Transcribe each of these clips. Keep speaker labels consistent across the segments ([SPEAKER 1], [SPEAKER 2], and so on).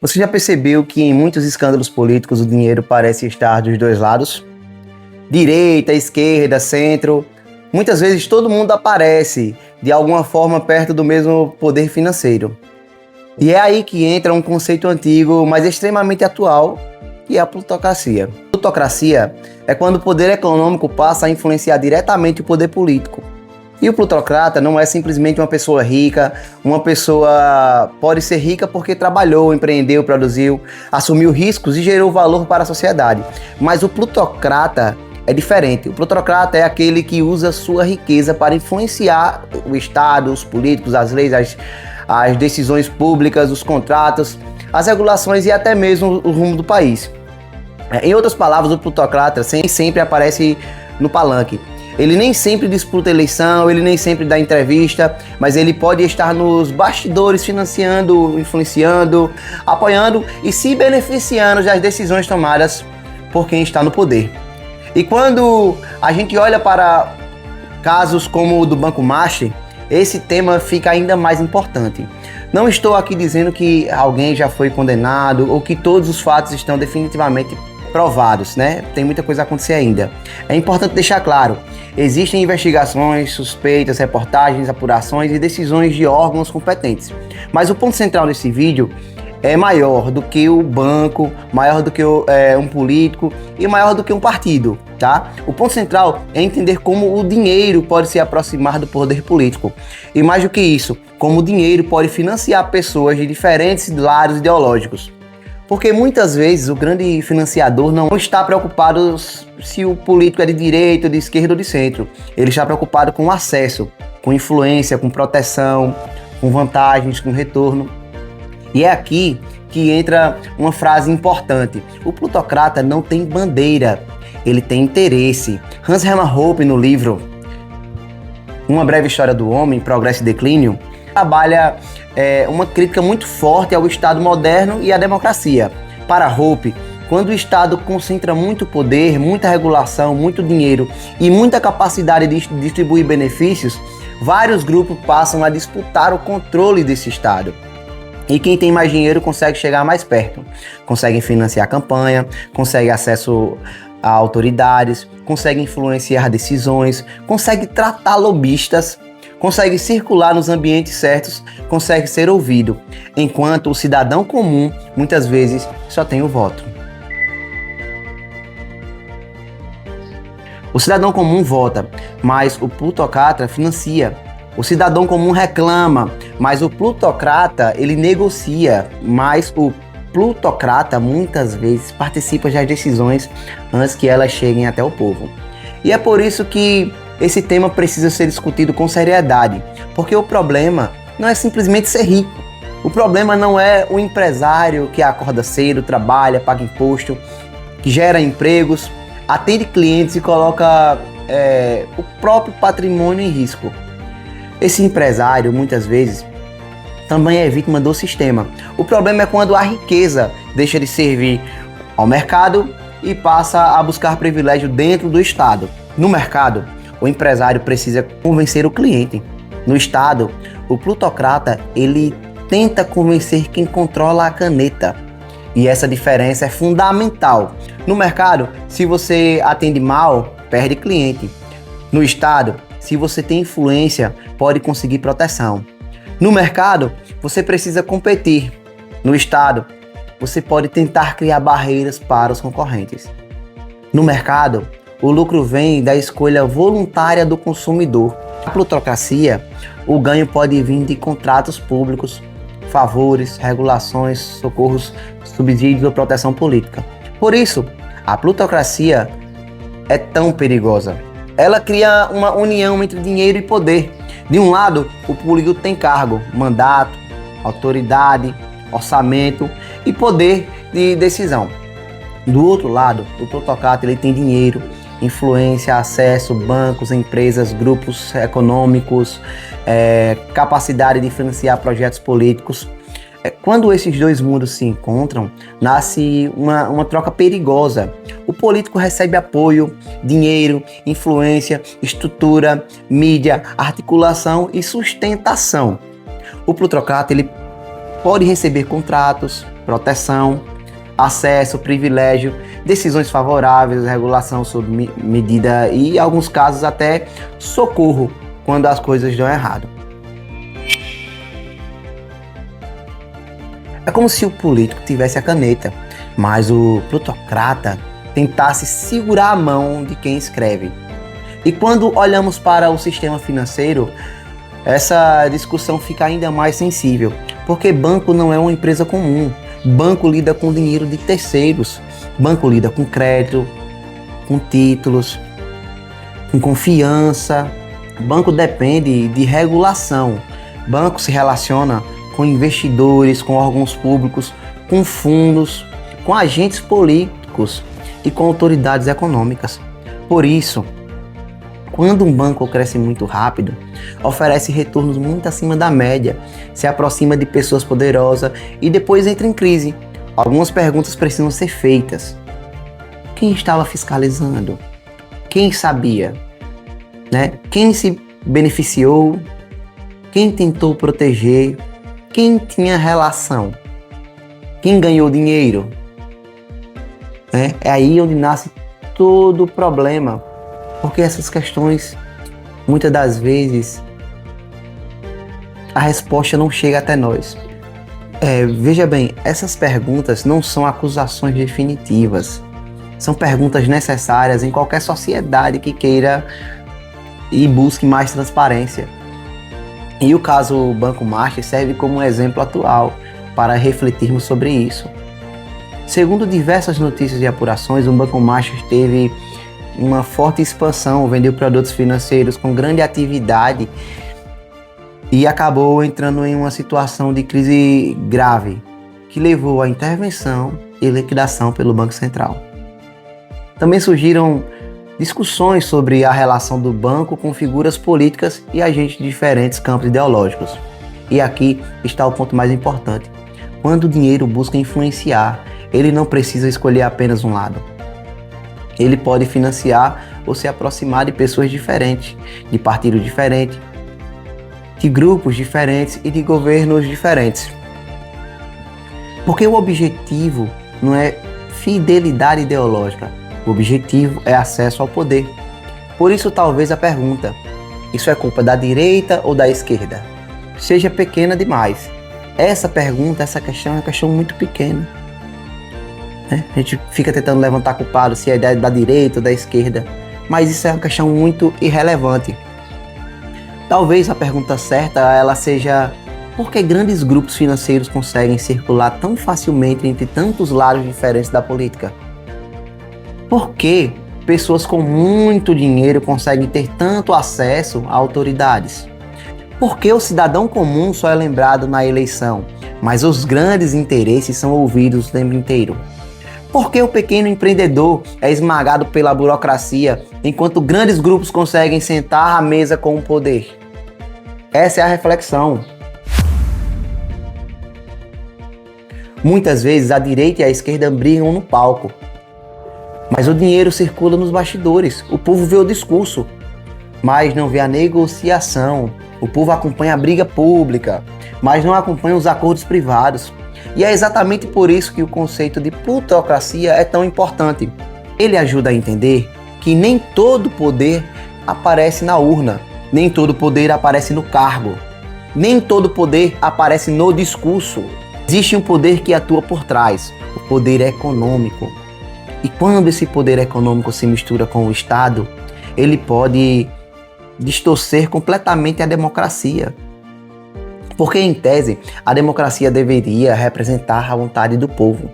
[SPEAKER 1] Você já percebeu que em muitos escândalos políticos o dinheiro parece estar dos dois lados? Direita, esquerda, centro. Muitas vezes todo mundo aparece de alguma forma perto do mesmo poder financeiro. E é aí que entra um conceito antigo, mas extremamente atual, que é a plutocracia. Plutocracia é quando o poder econômico passa a influenciar diretamente o poder político. E o plutocrata não é simplesmente uma pessoa rica, uma pessoa pode ser rica porque trabalhou, empreendeu, produziu, assumiu riscos e gerou valor para a sociedade. Mas o plutocrata é diferente. O plutocrata é aquele que usa sua riqueza para influenciar o Estado, os políticos, as leis, as decisões públicas, os contratos, as regulações e até mesmo o rumo do país. Em outras palavras, o plutocrata sempre aparece no palanque. Ele nem sempre disputa eleição, ele nem sempre dá entrevista, mas ele pode estar nos bastidores financiando, influenciando, apoiando e se beneficiando das decisões tomadas por quem está no poder. E quando a gente olha para casos como o do Banco Master, esse tema fica ainda mais importante. Não estou aqui dizendo que alguém já foi condenado ou que todos os fatos estão definitivamente provados, né? Tem muita coisa a acontecer ainda. É importante deixar claro, existem investigações, suspeitas, reportagens, apurações e decisões de órgãos competentes. Mas o ponto central desse vídeo é maior do que o banco, maior do que um político e maior do que um partido, tá? O ponto central é entender como o dinheiro pode se aproximar do poder político. E mais do que isso, como o dinheiro pode financiar pessoas de diferentes lados ideológicos. Porque muitas vezes o grande financiador não está preocupado se o político é de direita, de esquerda ou de centro. Ele está preocupado com o acesso, com influência, com proteção, com vantagens, com retorno. E é aqui que entra uma frase importante. O plutocrata não tem bandeira, ele tem interesse. Hans Hermann Hoppe, no livro Uma Breve História do Homem, Progresso e Declínio, trabalha uma crítica muito forte ao Estado moderno e à democracia. Para Hoppe, quando o Estado concentra muito poder, muita regulação, muito dinheiro e muita capacidade de distribuir benefícios, vários grupos passam a disputar o controle desse Estado. E quem tem mais dinheiro consegue chegar mais perto, consegue financiar a campanha, consegue acesso a autoridades, consegue influenciar decisões, consegue tratar lobistas, consegue circular nos ambientes certos, consegue ser ouvido, enquanto o cidadão comum, muitas vezes, só tem o voto. O cidadão comum vota, mas o plutocrata financia. O cidadão comum reclama, mas o plutocrata, ele negocia, mas o plutocrata, muitas vezes, participa das decisões antes que elas cheguem até o povo. E é por isso que esse tema precisa ser discutido com seriedade, porque o problema não é simplesmente ser rico. O problema não é o empresário que acorda cedo, trabalha, paga imposto, que gera empregos, atende clientes e coloca o próprio patrimônio em risco. Esse empresário, muitas vezes, também é vítima do sistema. O problema é quando a riqueza deixa de servir ao mercado e passa a buscar privilégio dentro do Estado. No mercado, o empresário precisa convencer o cliente. No Estado, o plutocrata, ele tenta convencer quem controla a caneta. E essa diferença é fundamental. No mercado, se você atende mal, perde cliente. No Estado, se você tem influência, pode conseguir proteção. No mercado, você precisa competir. No Estado, você pode tentar criar barreiras para os concorrentes. No mercado, o lucro vem da escolha voluntária do consumidor. Na plutocracia, o ganho pode vir de contratos públicos, favores, regulações, socorros, subsídios ou proteção política. Por isso, a plutocracia é tão perigosa. Ela cria uma união entre dinheiro e poder. De um lado, o político tem cargo, mandato, autoridade, orçamento e poder de decisão. Do outro lado, o plutocrata ele tem dinheiro, influência, acesso, bancos, empresas, grupos econômicos, capacidade de financiar projetos políticos. Quando esses dois mundos se encontram, nasce uma troca perigosa. O político recebe apoio, dinheiro, influência, estrutura, mídia, articulação e sustentação. O plutocrata ele pode receber contratos, proteção, acesso, privilégio, decisões favoráveis, regulação sob medida e, em alguns casos, até socorro quando as coisas dão errado. É como se o político tivesse a caneta, mas o plutocrata tentasse segurar a mão de quem escreve. E quando olhamos para o sistema financeiro, essa discussão fica ainda mais sensível, porque banco não é uma empresa comum. Banco lida com dinheiro de terceiros, banco lida com crédito, com títulos, com confiança. Banco depende de regulação. Banco se relaciona com investidores, com órgãos públicos, com fundos, com agentes políticos e com autoridades econômicas. Por isso, quando um banco cresce muito rápido, oferece retornos muito acima da média, se aproxima de pessoas poderosas e depois entra em crise. Algumas perguntas precisam ser feitas. Quem estava fiscalizando? Quem sabia? Quem se beneficiou? Quem tentou proteger? Quem tinha relação? Quem ganhou dinheiro? É aí onde nasce todo o problema. Porque essas questões, muitas das vezes, a resposta não chega até nós. Veja bem, essas perguntas não são acusações definitivas. São perguntas necessárias em qualquer sociedade que queira e busque mais transparência. E o caso Banco Master serve como um exemplo atual para refletirmos sobre isso. Segundo diversas notícias e apurações, o Banco Master teve uma forte expansão, vendeu produtos financeiros com grande atividade e acabou entrando em uma situação de crise grave, que levou à intervenção e liquidação pelo Banco Central. Também surgiram discussões sobre a relação do banco com figuras políticas e agentes de diferentes campos ideológicos. E aqui está o ponto mais importante. Quando o dinheiro busca influenciar, ele não precisa escolher apenas um lado. Ele pode financiar ou se aproximar de pessoas diferentes, de partidos diferentes, de grupos diferentes e de governos diferentes. Porque o objetivo não é fidelidade ideológica, o objetivo é acesso ao poder. Por isso, talvez a pergunta, isso é culpa da direita ou da esquerda, seja pequena demais. Essa pergunta, essa questão é uma questão muito pequena. A gente fica tentando levantar culpado se é da direita ou da esquerda, mas isso é uma questão muito irrelevante. Talvez a pergunta certa ela seja: por que grandes grupos financeiros conseguem circular tão facilmente entre tantos lados diferentes da política? Por que pessoas com muito dinheiro conseguem ter tanto acesso a autoridades? Por que o cidadão comum só é lembrado na eleição, mas os grandes interesses são ouvidos o tempo inteiro? Por que o pequeno empreendedor é esmagado pela burocracia, enquanto grandes grupos conseguem sentar à mesa com o poder? Essa é a reflexão. Muitas vezes a direita e a esquerda brigam no palco, mas o dinheiro circula nos bastidores. O povo vê o discurso, mas não vê a negociação. O povo acompanha a briga pública, mas não acompanha os acordos privados. E é exatamente por isso que o conceito de plutocracia é tão importante. Ele ajuda a entender que nem todo poder aparece na urna, nem todo poder aparece no cargo, nem todo poder aparece no discurso. Existe um poder que atua por trás, o poder econômico. E quando esse poder econômico se mistura com o Estado, ele pode distorcer completamente a democracia. Porque, em tese, a democracia deveria representar a vontade do povo.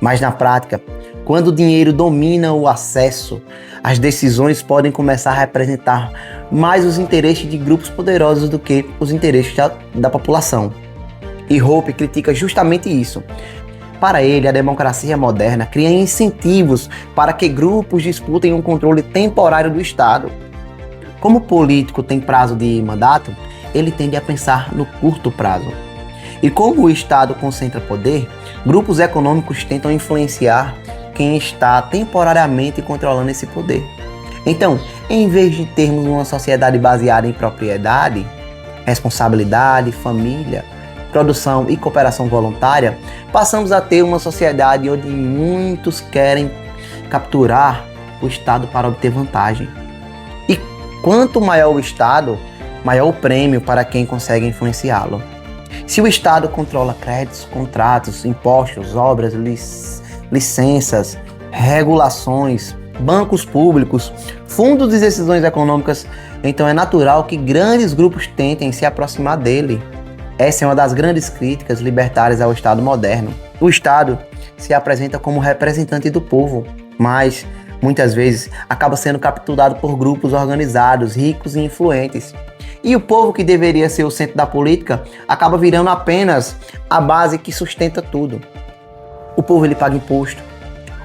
[SPEAKER 1] Mas, na prática, quando o dinheiro domina o acesso, as decisões podem começar a representar mais os interesses de grupos poderosos do que os interesses da população. E Hoppe critica justamente isso. Para ele, a democracia moderna cria incentivos para que grupos disputem um controle temporário do Estado. Como o político tem prazo de mandato, ele tende a pensar no curto prazo. E como o Estado concentra poder, grupos econômicos tentam influenciar quem está temporariamente controlando esse poder. Então, em vez de termos uma sociedade baseada em propriedade, responsabilidade, família, produção e cooperação voluntária, passamos a ter uma sociedade onde muitos querem capturar o Estado para obter vantagem. E quanto maior o Estado, maior o prêmio para quem consegue influenciá-lo. Se o Estado controla créditos, contratos, impostos, obras, licenças, regulações, bancos públicos, fundos de decisões econômicas, então é natural que grandes grupos tentem se aproximar dele. Essa é uma das grandes críticas libertárias ao Estado moderno. O Estado se apresenta como representante do povo, mas muitas vezes acaba sendo capturado por grupos organizados, ricos e influentes. E o povo, que deveria ser o centro da política, acaba virando apenas a base que sustenta tudo. O povo, ele paga imposto,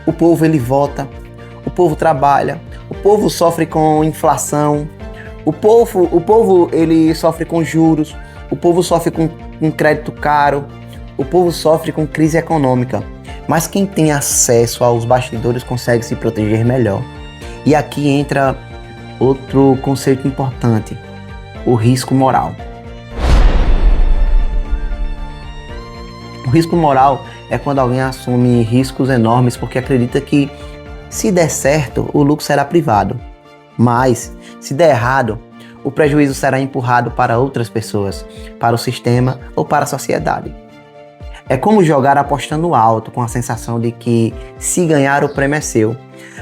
[SPEAKER 1] o povo, ele vota, o povo trabalha, o povo sofre com inflação, o povo ele sofre com juros, o povo sofre com crédito caro, o povo sofre com crise econômica. Mas quem tem acesso aos bastidores consegue se proteger melhor. E aqui entra outro conceito importante: o risco moral. O risco moral é quando alguém assume riscos enormes porque acredita que, se der certo, o lucro será privado. Mas, se der errado, o prejuízo será empurrado para outras pessoas, para o sistema ou para a sociedade. É como jogar apostando alto, com a sensação de que, se ganhar, o prêmio é seu,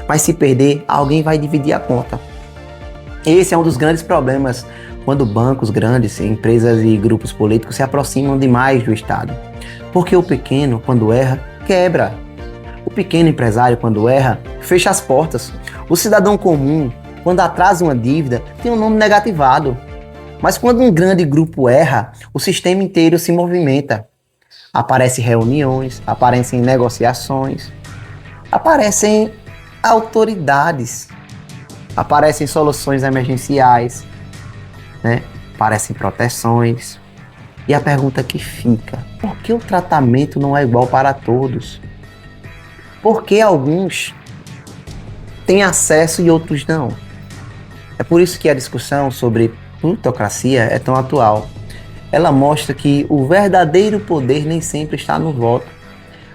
[SPEAKER 1] mas se perder, alguém vai dividir a conta. Esse é um dos grandes problemas quando bancos grandes, empresas e grupos políticos se aproximam demais do Estado. Porque o pequeno, quando erra, quebra. O pequeno empresário, quando erra, fecha as portas. O cidadão comum, quando atrasa uma dívida, tem um nome negativado. Mas quando um grande grupo erra, o sistema inteiro se movimenta. Aparecem reuniões, aparecem negociações, aparecem autoridades, aparecem soluções emergenciais, aparecem proteções. E a pergunta que fica: por que o tratamento não é igual para todos? Por que alguns têm acesso e outros não? É por isso que a discussão sobre plutocracia é tão atual. Ela mostra que o verdadeiro poder nem sempre está no voto.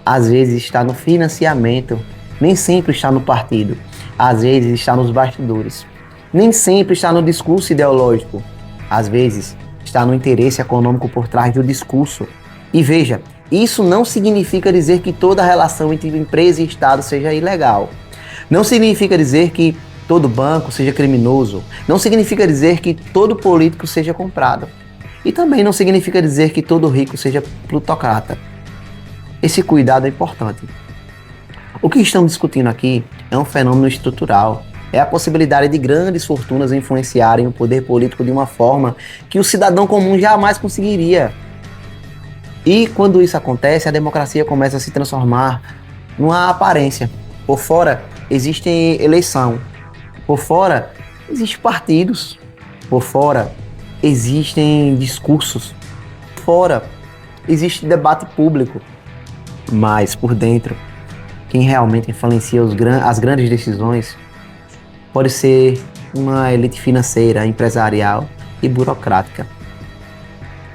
[SPEAKER 1] Às vezes está no financiamento, nem sempre está no partido. Às vezes está nos bastidores. Nem sempre está no discurso ideológico. Às vezes está no interesse econômico por trás do discurso. E veja, isso não significa dizer que toda relação entre empresa e Estado seja ilegal. Não significa dizer que todo banco seja criminoso. Não significa dizer que todo político seja comprado. E também não significa dizer que todo rico seja plutocrata. Esse cuidado é importante. O que estamos discutindo aqui é um fenômeno estrutural. É a possibilidade de grandes fortunas influenciarem o poder político de uma forma que o cidadão comum jamais conseguiria. E quando isso acontece, a democracia começa a se transformar numa aparência. Por fora, existe eleição. Por fora, existem partidos. Por fora, existem discursos. Por fora, existe debate público. Mas, por dentro, quem realmente influencia as grandes decisões pode ser uma elite financeira, empresarial e burocrática.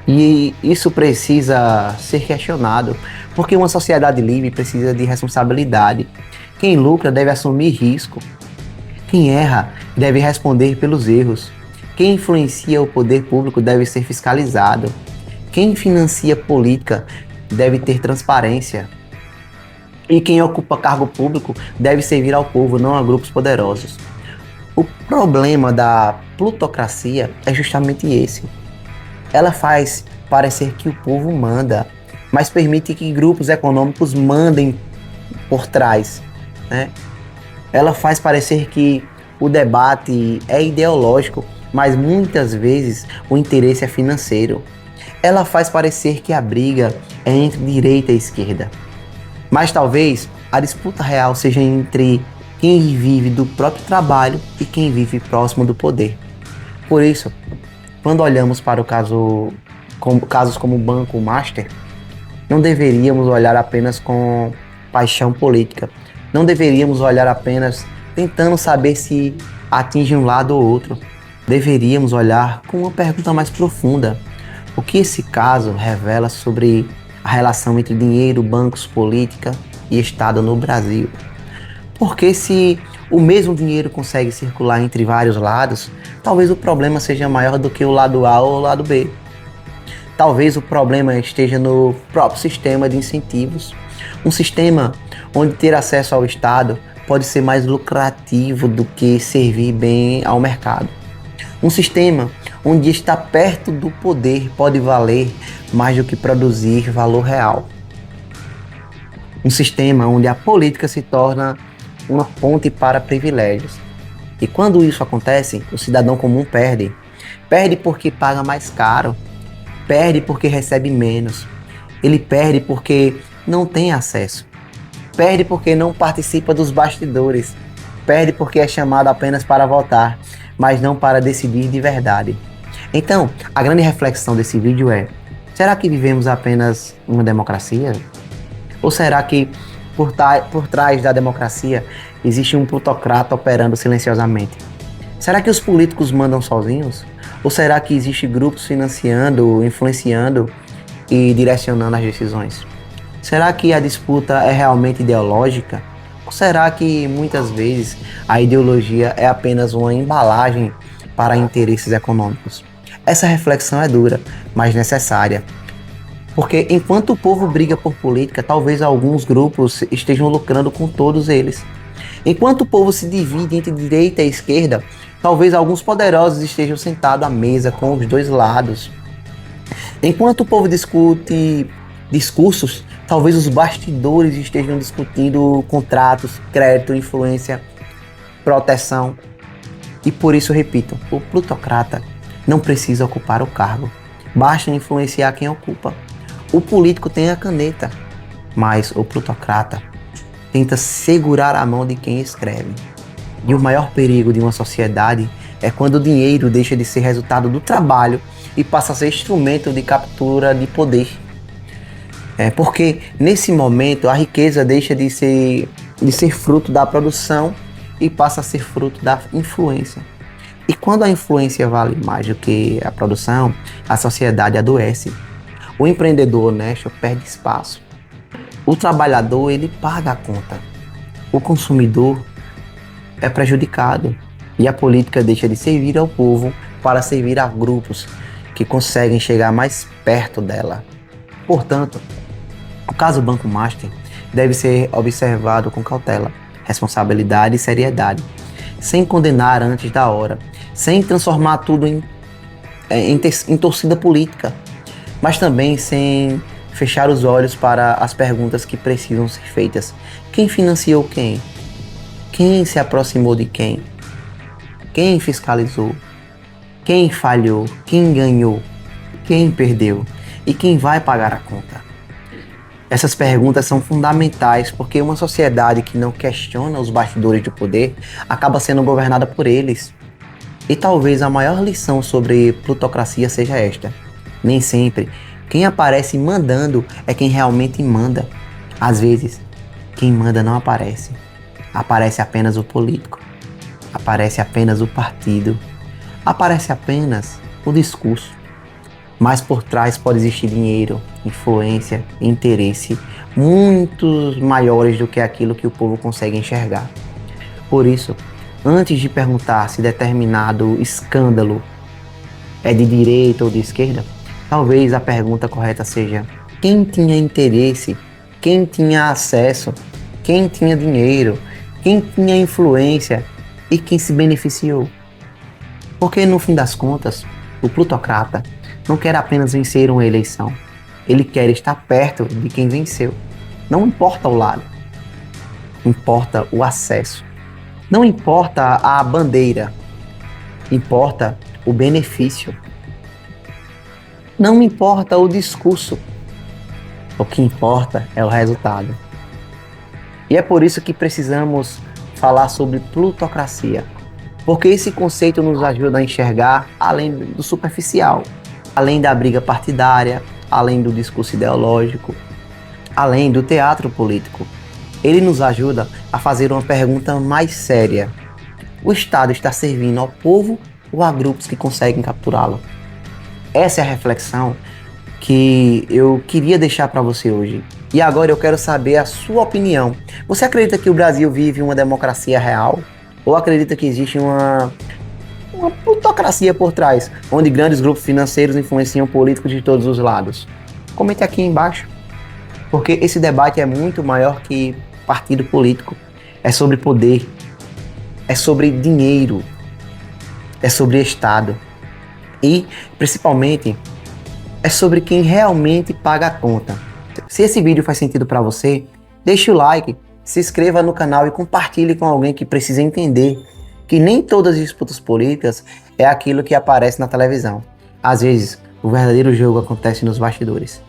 [SPEAKER 1] E isso precisa ser questionado, porque uma sociedade livre precisa de responsabilidade. Quem lucra deve assumir risco. Quem erra deve responder pelos erros. Quem influencia o poder público deve ser fiscalizado. Quem financia política deve ter transparência. E quem ocupa cargo público deve servir ao povo, não a grupos poderosos. O problema da plutocracia é justamente esse. Ela faz parecer que o povo manda, mas permite que grupos econômicos mandem por trás, Ela faz parecer que o debate é ideológico, mas muitas vezes o interesse é financeiro. Ela faz parecer que a briga é entre direita e esquerda. Mas talvez a disputa real seja entre quem vive do próprio trabalho e quem vive próximo do poder. Por isso, quando olhamos para casos como o Banco Master, não deveríamos olhar apenas com paixão política. Não deveríamos olhar apenas tentando saber se atinge um lado ou outro. Deveríamos olhar com uma pergunta mais profunda. O que esse caso revela sobre a relação entre dinheiro, bancos, política e Estado no Brasil? Porque se o mesmo dinheiro consegue circular entre vários lados, talvez o problema seja maior do que o lado A ou o lado B. Talvez o problema esteja no próprio sistema de incentivos. Um sistema onde ter acesso ao Estado pode ser mais lucrativo do que servir bem ao mercado. Um sistema onde estar perto do poder pode valer mais do que produzir valor real. Um sistema onde a política se torna uma ponte para privilégios. E quando isso acontece, o cidadão comum perde. Perde porque paga mais caro. Perde porque recebe menos. Ele perde porque não tem acesso. Perde porque não participa dos bastidores. Perde porque é chamado apenas para votar, mas não para decidir de verdade. Então, a grande reflexão desse vídeo é: será que vivemos apenas uma democracia? Ou será que por trás da democracia existe um plutocrata operando silenciosamente? Será que os políticos mandam sozinhos? Ou será que existem grupos financiando, influenciando e direcionando as decisões? Será que a disputa é realmente ideológica? Ou será que muitas vezes a ideologia é apenas uma embalagem para interesses econômicos? Essa reflexão é dura, mas necessária. Porque enquanto o povo briga por política, talvez alguns grupos estejam lucrando com todos eles. Enquanto o povo se divide entre direita e esquerda, talvez alguns poderosos estejam sentados à mesa com os dois lados. Enquanto o povo discute discursos, talvez os bastidores estejam discutindo contratos, crédito, influência, proteção. E por isso, repito, o plutocrata não precisa ocupar o cargo. Basta influenciar quem ocupa. O político tem a caneta, mas o plutocrata tenta segurar a mão de quem escreve. E o maior perigo de uma sociedade é quando o dinheiro deixa de ser resultado do trabalho e passa a ser instrumento de captura de poder. Porque nesse momento a riqueza deixa de ser fruto da produção e passa a ser fruto da influência. E quando a influência vale mais do que a produção, a sociedade adoece. O empreendedor honesto perde espaço. O trabalhador, ele paga a conta. O consumidor é prejudicado. E a política deixa de servir ao povo para servir a grupos que conseguem chegar mais perto dela. Portanto, o caso Banco Master deve ser observado com cautela, responsabilidade e seriedade, sem condenar antes da hora, sem transformar tudo em torcida política, mas também sem fechar os olhos para as perguntas que precisam ser feitas. Quem financiou quem? Quem se aproximou de quem? Quem fiscalizou? Quem falhou? Quem ganhou? Quem perdeu? E quem vai pagar a conta? Essas perguntas são fundamentais porque uma sociedade que não questiona os bastidores do poder acaba sendo governada por eles. E talvez a maior lição sobre plutocracia seja esta: nem sempre quem aparece mandando é quem realmente manda. Às vezes, quem manda não aparece. Aparece apenas o político. Aparece apenas o partido. Aparece apenas o discurso. Mas por trás pode existir dinheiro, influência, interesse muito maiores do que aquilo que o povo consegue enxergar. Por isso, antes de perguntar se determinado escândalo é de direita ou de esquerda, talvez a pergunta correta seja: quem tinha interesse, quem tinha acesso, quem tinha dinheiro, quem tinha influência e quem se beneficiou? Porque no fim das contas, o plutocrata não quer apenas vencer uma eleição, ele quer estar perto de quem venceu. Não importa o lado, importa o acesso. Não importa a bandeira, importa o benefício. Não importa o discurso, o que importa é o resultado. E é por isso que precisamos falar sobre plutocracia, porque esse conceito nos ajuda a enxergar além do superficial, além da briga partidária, além do discurso ideológico, além do teatro político. Ele nos ajuda a fazer uma pergunta mais séria: o Estado está servindo ao povo ou a grupos que conseguem capturá-lo? Essa é a reflexão que eu queria deixar para você hoje. E agora eu quero saber a sua opinião. Você acredita que o Brasil vive uma democracia real? Ou acredita que existe uma plutocracia por trás, onde grandes grupos financeiros influenciam políticos de todos os lados? Comente aqui embaixo, porque esse debate é muito maior que partido político. É sobre poder, é sobre dinheiro, é sobre Estado e, principalmente, é sobre quem realmente paga a conta. Se esse vídeo faz sentido para você, deixe o like, se inscreva no canal e compartilhe com alguém que precisa entender que nem todas as disputas políticas é aquilo que aparece na televisão. Às vezes, o verdadeiro jogo acontece nos bastidores.